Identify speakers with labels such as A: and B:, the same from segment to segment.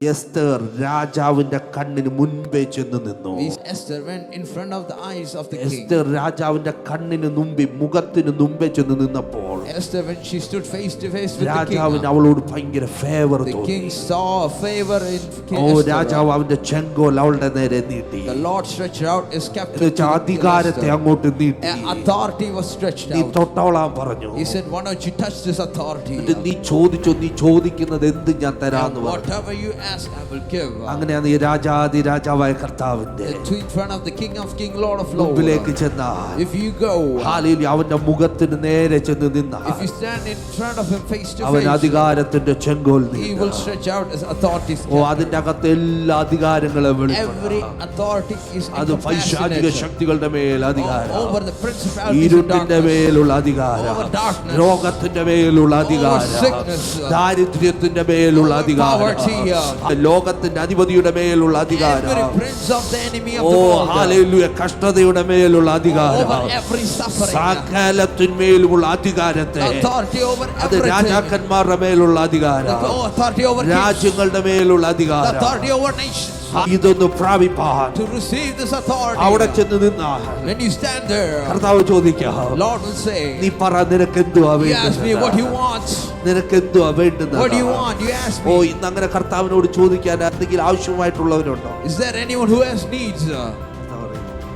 A: എസ്തർ രാജാവിന്റെ കണ്ണിന് മുൻപേ ചെന്ന് നിന്നു.
B: Esther went in front of the eyes of the king.
A: Esther രാജാവിന്റെ കണ്ണിന് മുമ്പിൽ മുഖത്തിന് മുമ്പേ ചെന്ന് നിന്നപ്പോൾ
B: Esther, when she stood face to face with the
A: രാജാവിന്
B: king,
A: അവളോട് ഭയങ്കര ഫേവർ
B: the
A: തോന്നി.
B: king saw a favor in King
A: ഓ
B: Esther.
A: രാജാവ് അവന്റെ ചെങ്കോൽ അവളുടെ നേരെ നീട്ടി.
B: The Lord stretched out his scepter to
A: അധികാരത്തെ
B: Esther.
A: അങ്ങോട്ട് നീട്ടി.
B: Authority was stretched
A: നീ
B: out.
A: തൊട്ടോളാൻ പറഞ്ഞു.
B: He said, why don't you touch this authority?
A: നീ ചോദിച്ചോ, നീ ചോദിക്കുന്നത് എന്ത് ഞാൻ തരാന്ന് പറഞ്ഞു.
B: Whatever you ask, I will give.
A: അങ്ങനെയാണ് ഈ രാജാതി രാജാവായ കർത്താവിന്റെ
B: In front of the King of Kings, Lord of
A: മുമ്പിലേക്ക്
B: Lords.
A: ചെന്നാൽ
B: If you go,
A: ഹല്ലേലൂയ, അവന്റെ മുഖത്തിന് നേരെ ചെന്ന് നിന്നാൽ
B: if you stand in front of him face to
A: അവൻ
B: face,
A: അധികാരത്തിന്റെ ചെങ്കോൽ
B: he
A: നീട്ടും.
B: will stretch out his authority.
A: ഓ അതിന്റെ അകത്ത് എല്ലാ അധികാരങ്ങളും
B: Every
A: വെളിപ്പെടും.
B: authority is
A: അത് പൈശാചിക
B: incapacitated
A: ശക്തികളുടെ മേൽ അധികാരം,
B: over the principalities of
A: ഇരുട്ടിന്റെ
B: darkness,
A: മേലുള്ള അധികാരം,
B: over darkness,
A: രോഗത്തിന്റെ മേലുള്ള അധികാരം,
B: sickness,
A: ദാരിദ്ര്യത്തിന്റെ മേലുള്ള
B: over
A: അധികാരം,
B: poverty,
A: ലോകത്തിന്റെ അധിപതിയുടെ മേലുള്ള അധികാരം,
B: every prince of the enemy of
A: oh
B: the world,
A: hallelujah, കഷ്ടതയുടെ മേലുള്ള അധികാരം,
B: over every suffering,
A: സകലത്തിന്മേലുമുള്ള അധികാരത്തെ,
B: authority over
A: അത്
B: everything,
A: രാജാക്കന്മാരുടെ മേലുള്ള അധികാരം,
B: the authority over kings,
A: രാജ്യങ്ങളുടെ മേലുള്ള
B: the
A: അധികാരം,
B: authority over nations.
A: ഇതൊന്ന് പ്രാപിപ്പാൻ
B: To receive this authority,
A: അവിടെ ചെന്ന് നിന്നാൽ
B: when you stand there,
A: കർത്താവ് ചോദിക്കാം,
B: Lord will say,
A: നീ പറ, നിനക്ക് എന്തുവാ
B: you ask me what
A: വേണ്ടത്?
B: you want.
A: നിനക്ക് എന്തുവാ വേണ്ടുന്നത്?
B: What do you want? You ask
A: oh
B: me.
A: ഇന്ന് അങ്ങനെ കർത്താവിനോട് ചോദിക്കാൻ എന്തെങ്കിലും ആവശ്യമായിട്ടുള്ളവരുണ്ടോ?
B: Is there anyone who has needs?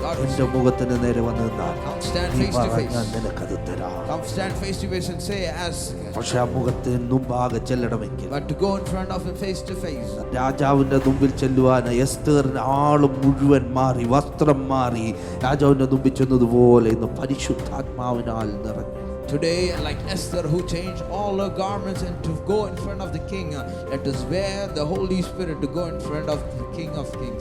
B: God will
A: എന്റെ
B: say,
A: മുഖത്തിന് നേരെ വന്ന് നിന്നാൽ
B: come stand
A: നീ
B: face to
A: പറ,
B: face.
A: ഞാൻ നിനക്കത് തരാം.
B: Come stand face to face and say, ask.
A: പക്ഷെ ആ മുഖത്തിന് മുമ്പാകെ ചെല്ലണമെങ്കിൽ
B: But to go in front of him face to face,
A: രാജാവിന്റെ മുമ്പിൽ ചെല്ലുവാൻ എസ്തറിന് ആള് മുഴുവൻ മാറി, വസ്ത്രം മാറി, രാജാവിന്റെ മുമ്പിൽ ചെന്നതുപോലെ ഇന്ന് പരിശുദ്ധാത്മാവിനാൽ നിറഞ്ഞു.
B: today, like Esther, who changed all her garments and to go in front of the king, let us wear the Holy Spirit to go in front of the King of Kings.